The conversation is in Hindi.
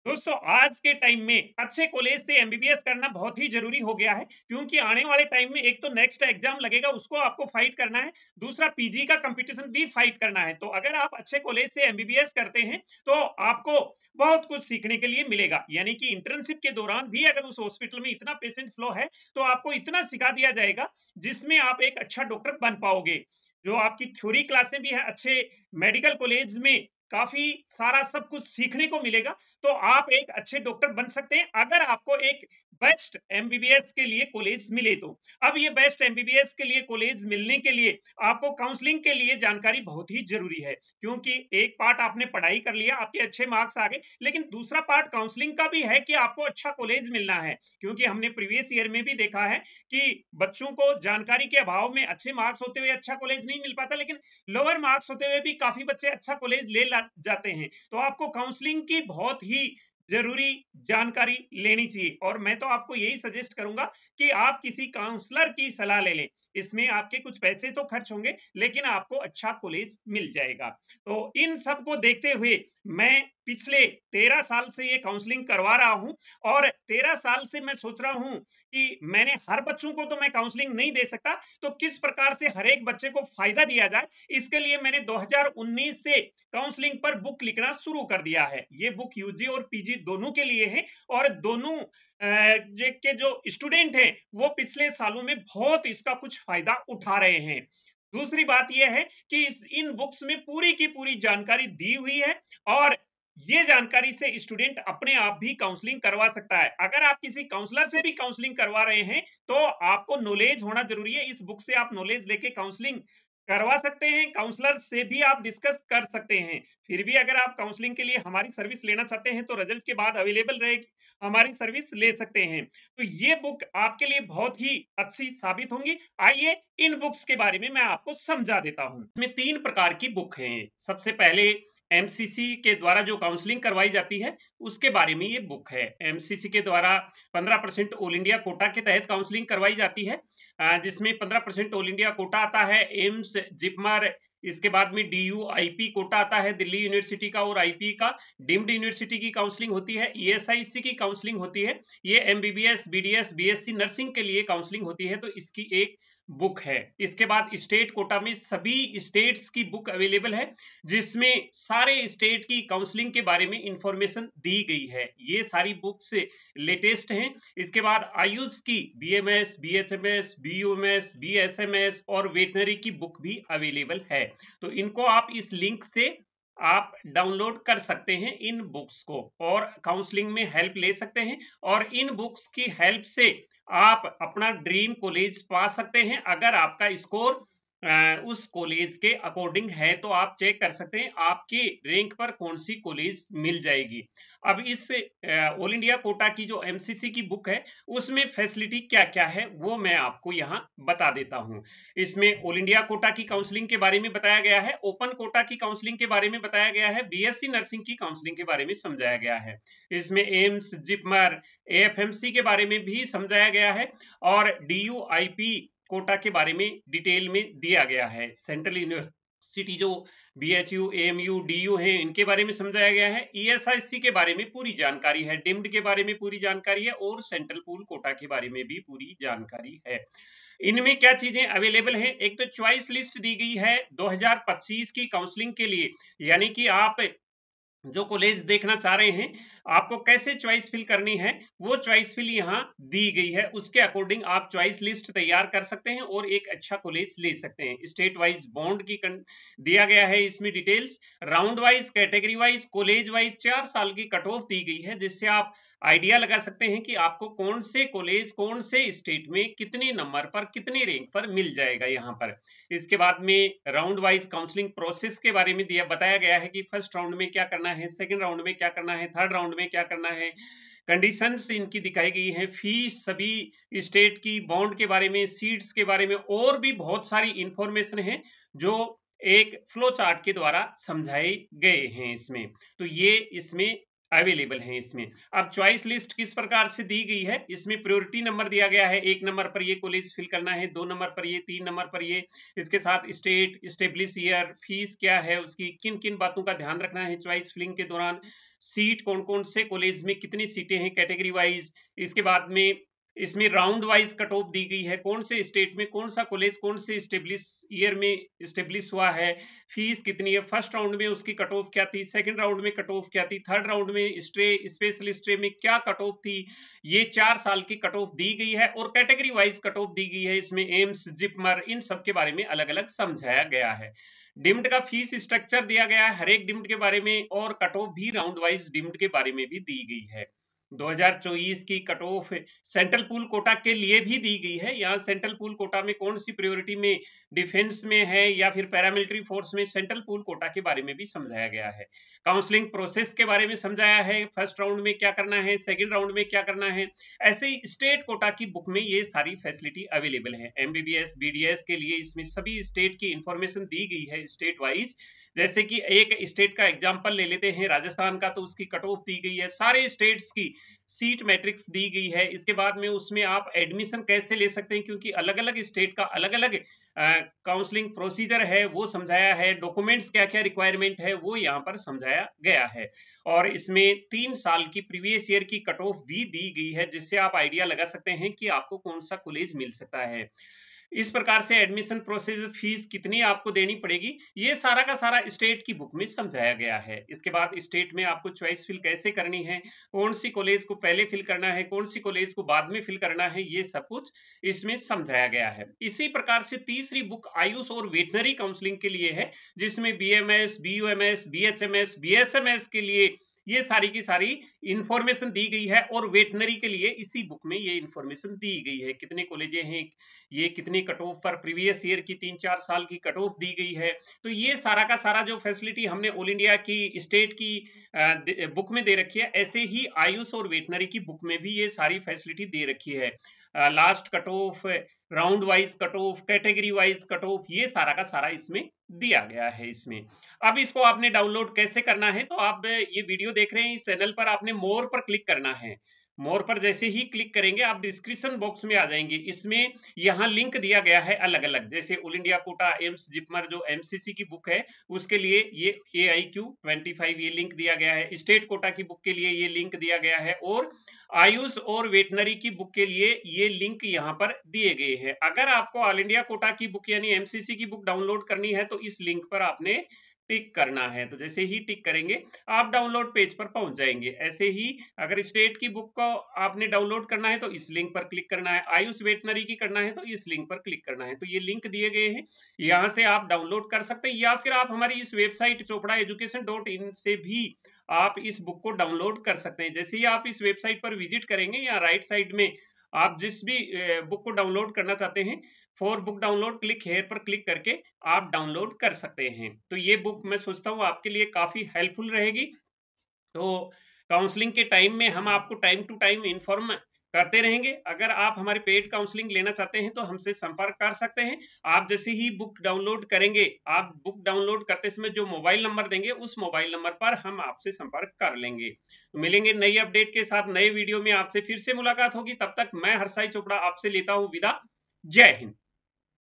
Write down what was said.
दोस्तों आज के टाइम में अच्छे कॉलेज से एमबीबीएस करना बहुत ही जरूरी हो गया है क्योंकि आने वाले टाइम में एक तो नेक्स्ट एग्जाम लगेगा उसको आपको फाइट करना है। दूसरा पीजी का कंपटीशन भी फाइट करना है। तो अगर आप अच्छे कॉलेज से एमबीबीएस करते हैं तो आपको बहुत कुछ सीखने के लिए मिलेगा। यानी कि इंटर्नशिप के दौरान भी अगर उस हॉस्पिटल में इतना पेशेंट फ्लो है तो आपको इतना सिखा दिया जाएगा जिसमें आप एक अच्छा डॉक्टर बन पाओगे। जो आपकी थ्योरी क्लासें भी है अच्छे मेडिकल कॉलेज में काफी सारा सब कुछ सीखने को मिलेगा। तो आप एक अच्छे डॉक्टर बन सकते हैं अगर आपको एक बेस्ट एमबीबीएस के लिए कॉलेज मिले तो। अब ये बेस्ट एमबीबीएस के लिए कॉलेज मिलने के लिए आपको काउंसलिंग के लिए जानकारी बहुत ही जरूरी है क्योंकि एक पार्ट आपने पढ़ाई कर लिया, आपके अच्छे मार्क्स आ गए, लेकिन दूसरा पार्ट काउंसलिंग का भी है कि आपको अच्छा कॉलेज मिलना है। क्योंकि हमने प्रीवियस ईयर में भी देखा है कि बच्चों को जानकारी के अभाव में अच्छे मार्क्स होते हुए अच्छा कॉलेज नहीं मिल पाता, लेकिन लोअर मार्क्स होते हुए भी काफी बच्चे अच्छा कॉलेज ले जाते हैं। तो आपको काउंसलिंग की बहुत ही जरूरी जानकारी लेनी चाहिए और मैं तो आपको यही सजेस्ट करूंगा कि आप किसी काउंसलर की सलाह ले लें। इसमें आपके कुछ पैसे तो खर्च होंगे लेकिन आपको अच्छा कॉलेज मिल जाएगा। तो इन सब को देखते हुए मैं पिछले 13 साल से ये काउंसलिंग करवा रहा हूं और 13 साल से मैं सोच रहा हूं कि मैंने हर बच्चों को तो मैं काउंसलिंग नहीं दे सकता, तो किस प्रकार से हर एक बच्चे को फायदा दिया जाए, इसके लिए मैंने 2019 से काउंसलिंग पर बुक लिखना शुरू कर दिया है। ये बुक यूजी और पीजी दोनों के लिए है और दोनों के जो स्टूडेंट हैं वो पिछले सालों में बहुत इसका कुछ फायदा उठा रहे हैं। दूसरी बात यह है कि इन बुक्स में पूरी की पूरी जानकारी दी हुई है और ये जानकारी से स्टूडेंट अपने आप भी काउंसलिंग करवा सकता है। अगर आप किसी काउंसलर से भी काउंसलिंग करवा रहे हैं तो आपको नॉलेज होना जरूरी है। इस बुक से आप नॉलेज लेके काउंसलिंग करवा सकते हैं, काउंसलर से भी आप डिस्कस कर सकते हैं। फिर भी अगर आप काउंसलिंग के लिए हमारी सर्विस लेना चाहते हैं तो रिजल्ट के बाद अवेलेबल रहेगी, हमारी सर्विस ले सकते हैं। तो ये बुक आपके लिए बहुत ही अच्छी साबित होंगी। आइए इन बुक्स के बारे में मैं आपको समझा देता हूं। इसमें 3 प्रकार की बुक हैं। सबसे पहले एमसीसी के द्वारा जो काउंसलिंग करवाई जाती है उसके बारे में ये बुक है। एमसीसी के द्वारा 15% ऑल इंडिया कोटा के तहत काउंसलिंग करवाई जाती है, जिसमें 15% ऑल इंडिया कोटा आता है, एम्स, जिपमर, इसके बाद में डीयू आईपी कोटा आता है दिल्ली यूनिवर्सिटी का, और आईपी का डीम्ड यूनिवर्सिटी की काउंसलिंग होती है, ईएसआईसी की काउंसलिंग होती है। ये एमबीबीएस, बीडीएस, बीएससी नर्सिंग के लिए काउंसलिंग होती है। तो इसकी एक बुक है। इसके बाद स्टेट कोटा में सभी स्टेट्स की बुक अवेलेबल है जिसमें सारे स्टेट की काउंसलिंग के बारे में इंफॉर्मेशन दी गई है। ये सारी बुक्स लेटेस्ट हैं। इसके बाद आयुष की बीएमएस, बीएचएमएस, बीयूएमएस, बीएसएमएस और वेटनरी की बुक भी अवेलेबल है। तो इनको आप इस लिंक से आप डाउनलोड कर सकते हैं इन बुक्स को और काउंसलिंग में हेल्प ले सकते हैं और इन बुक्स की हेल्प से आप अपना ड्रीम कॉलेज पा सकते हैं। अगर आपका स्कोर उस कॉलेज के अकॉर्डिंग है तो आप चेक कर सकते हैं आपके रैंक पर कौन सी कॉलेज मिल जाएगी। अब इस ऑल इंडिया कोटा की जो एमसीसी की बुक है उसमें फैसिलिटी क्या क्या है वो मैं आपको यहाँ बता देता हूँ। इसमें ऑल इंडिया कोटा की काउंसलिंग के बारे में बताया गया है, ओपन कोटा की काउंसलिंग के बारे में बताया गया है, बीएससी नर्सिंग की काउंसलिंग के बारे में समझाया गया है। इसमें एम्स, जिपमर, एएफएमसी के बारे में भी समझाया गया है और डीयूआईपी कोटा के बारे में डिटेल में दिया गया है। सेंट्रल यूनिवर्सिटी जो बीएचयू, एएमयू, डीयू हैं इनके बारे में समझाया गया है। ईएसआईसी के बारे में पूरी जानकारी है, डिम्ड के बारे में पूरी जानकारी है और सेंट्रल पूल कोटा के बारे में भी पूरी जानकारी है। इनमें क्या चीजें अवेलेबल हैं? एक तो चॉइस लिस्ट दी गई है 2025 की काउंसलिंग के लिए, यानी कि आप जो कॉलेज देखना चाह रहे हैं आपको कैसे चॉइस फिल करनी है वो चॉइस फिल यहाँ दी गई है। उसके अकॉर्डिंग आप चॉइस लिस्ट तैयार कर सकते हैं और एक अच्छा कॉलेज ले सकते हैं। स्टेट वाइज बॉन्ड की दिया गया है इसमें details, round wise, category wise, college wise 4 साल की कट ऑफ दी गई है जिससे आप आइडिया लगा सकते हैं कि आपको कौन से कॉलेज कौन से स्टेट में कितने नंबर पर कितने रैंक पर मिल जाएगा यहाँ पर। इसके बाद में राउंड वाइज काउंसलिंग प्रोसेस के बारे में बताया गया है कि फर्स्ट राउंड में क्या करना है, सेकंड राउंड में क्या करना है, थर्ड राउंड में क्या करना है, कंडीशंस इनकी दिखाई गई है, फीस सभी स्टेट की, बॉन्ड के बारे में, सीट्स के बारे में और भी बहुत सारी इंफॉर्मेशन है जो एक फ्लो चार्ट के द्वारा समझाए गए हैं इसमें। तो ये इसमें अवेलेबल है। इसमें अब चॉइस लिस्ट किस प्रकार से दी गई है, इसमें प्रायोरिटी नंबर दिया गया है, 1 नंबर पर ये कॉलेज फिल करना है, 2 नंबर पर ये, 3 नंबर पर ये, इसके साथ स्टेट, स्टेब्लिश ईयर, फीस क्या है उसकी, किन किन बातों का ध्यान रखना है चॉइस फिलिंग के दौरान, सीट कौन कौन से कॉलेज में कितनी सीटें हैं कैटेगरी वाइज, इसके बाद में इसमें round wise cut of the गई है, कौन से स्टेट में कौन सा कॉलेज कौन से स्टेब्लिश ईयर में स्टेब्लिश हुआ है, फीस कितनी है, फर्स्ट राउंड में उसकी कट ऑफ क्या थी, सेकंड राउंड में कट ऑफ क्या थी, थर्ड राउंड में स्पेशल स्ट्रे में क्या कट ऑफ थी, ये 4 साल की कट ऑफ दी गई है और category wise cut of the गई है। इसमें एम्स, जिपमर, इन सब के बारे में अलग अलग समझाया गया है। डिम्ड का फीस स्ट्रक्चर दिया गया है हर एक डिम्ड के बारे में, और कट ऑफ भी राउंड वाइज डिम्ड के बारे में भी दी गई है। 2024 की cut off central pool quota के लिए भी दी गई है। यहाँ सेंट्रल पूल कोटा में कौन सी प्रायोरिटी में, डिफेंस में है या फिर पैरामिलिट्री फोर्स में, सेंट्रल पूल कोटा के बारे में भी समझाया गया है। काउंसलिंग प्रोसेस के बारे में समझाया है, फर्स्ट राउंड में क्या करना है, सेकंड राउंड में क्या करना है। ऐसे ही स्टेट कोटा की बुक में ये सारी फैसिलिटी अवेलेबल है। एमबीबीएस, बीडीएस के लिए इसमें सभी स्टेट की इंफॉर्मेशन दी गई है स्टेट वाइज। जैसे कि एक स्टेट का एग्जांपल ले लेते हैं राजस्थान का, तो उसकी कट ऑफ दी गई है, सारे स्टेट्स की सीट मैट्रिक्स दी गई है। इसके बाद में उसमें आप एडमिशन कैसे ले सकते हैं, क्योंकि अलग अलग स्टेट का अलग अलग काउंसलिंग प्रोसीजर है वो समझाया है। डॉक्यूमेंट्स क्या क्या रिक्वायरमेंट है वो यहाँ पर समझाया गया है। और इसमें 3 साल की प्रीवियस ईयर की कट ऑफ भी दी गई है, जिससे आप आइडिया लगा सकते हैं कि आपको कौन सा कॉलेज मिल सकता है। इस प्रकार से एडमिशन प्रोसेस, फीस कितनी आपको देनी पड़ेगी, ये सारा का सारा स्टेट की बुक में समझाया गया है। इसके बाद स्टेट में आपको चॉइस फिल कैसे करनी है, कौन सी कॉलेज को पहले फिल करना है, कौन सी कॉलेज को बाद में फिल करना है, ये सब कुछ इसमें समझाया गया है। इसी प्रकार से तीसरी बुक आयुष और वेटनरी काउंसलिंग के लिए है, जिसमें बीएमएस, बीयूएमएस, बीएचएमएस, बीएसएमएस के लिए ये सारी की सारी इंफॉर्मेशन दी गई है। और वेटनरी के लिए इसी बुक में ये इंफॉर्मेशन दी गई है, कितने कॉलेज हैं, ये कितनी कट ऑफ पर प्रीवियस ईयर की 3-4 साल की कट ऑफ दी गई है। तो ये सारा का सारा जो फैसिलिटी हमने ऑल इंडिया की स्टेट की बुक में दे रखी है, ऐसे ही आयुष और वेटनरी की बुक में भी ये सारी फैसिलिटी दे रखी है। Last cut off, round wise cut off, category wise cut off, ये सारा का सारा इसमें दिया गया है। इसमें अब इसको आपने डाउनलोड कैसे करना है, तो आप ये वीडियो देख रहे हैं, इस चैनल पर आपने मोर पर क्लिक करना है। मोर पर जैसे ही क्लिक करेंगे आप डिस्क्रिप्शन बॉक्स में आ जाएंगे। इसमें यहाँ लिंक दिया गया है अलग अलग, जैसे all India quota, AIIMS, JIPMER जो एमसीसी की बुक है उसके लिए ये AIQ25 ये लिंक दिया गया है। स्टेट कोटा की बुक के लिए ये लिंक दिया गया है, और आयुष और वेटनरी की बुक के लिए ये लिंक यहाँ पर दिए गए हैं। अगर आपको ऑल इंडिया कोटा की बुक यानी एमसीसी की बुक डाउनलोड करनी है तो इस लिंक पर आपने टिक करना है। तो जैसे ही टिक करेंगे आप डाउनलोड पेज पर पहुंच जाएंगे। ऐसे ही अगर स्टेट की बुक को आपने डाउनलोड करना है तो इस लिंक पर क्लिक करना है, आयुष वेटनरी की करना है तो इस लिंक पर क्लिक करना है। तो ये लिंक दिए गए हैं, यहाँ से आप डाउनलोड कर सकते हैं, या फिर आप हमारी इस वेबसाइट chopraeducation.in से भी आप इस बुक को डाउनलोड कर सकते हैं। जैसे ही आप इस वेबसाइट पर विजिट करेंगे, या राइट साइड में आप जिस भी बुक को डाउनलोड करना चाहते हैं, for book download click here पर क्लिक करके आप डाउनलोड कर सकते हैं। तो ये बुक मैं सोचता हूँ आपके लिए काफी हेल्पफुल रहेगी। तो काउंसलिंग के टाइम में हम आपको टाइम टू टाइम इन्फॉर्म करते रहेंगे। अगर आप हमारे पेड काउंसलिंग लेना चाहते हैं तो हमसे संपर्क कर सकते हैं। आप जैसे ही बुक डाउनलोड करेंगे, आप बुक डाउनलोड करते समय जो मोबाइल नंबर देंगे उस मोबाइल नंबर पर हम आपसे संपर्क कर लेंगे। तो मिलेंगे नई अपडेट के साथ, नए वीडियो में आपसे फिर से मुलाकात होगी। तब तक मैं हर्षाई चोपड़ा आपसे लेता हूं विदा। जय हिंद।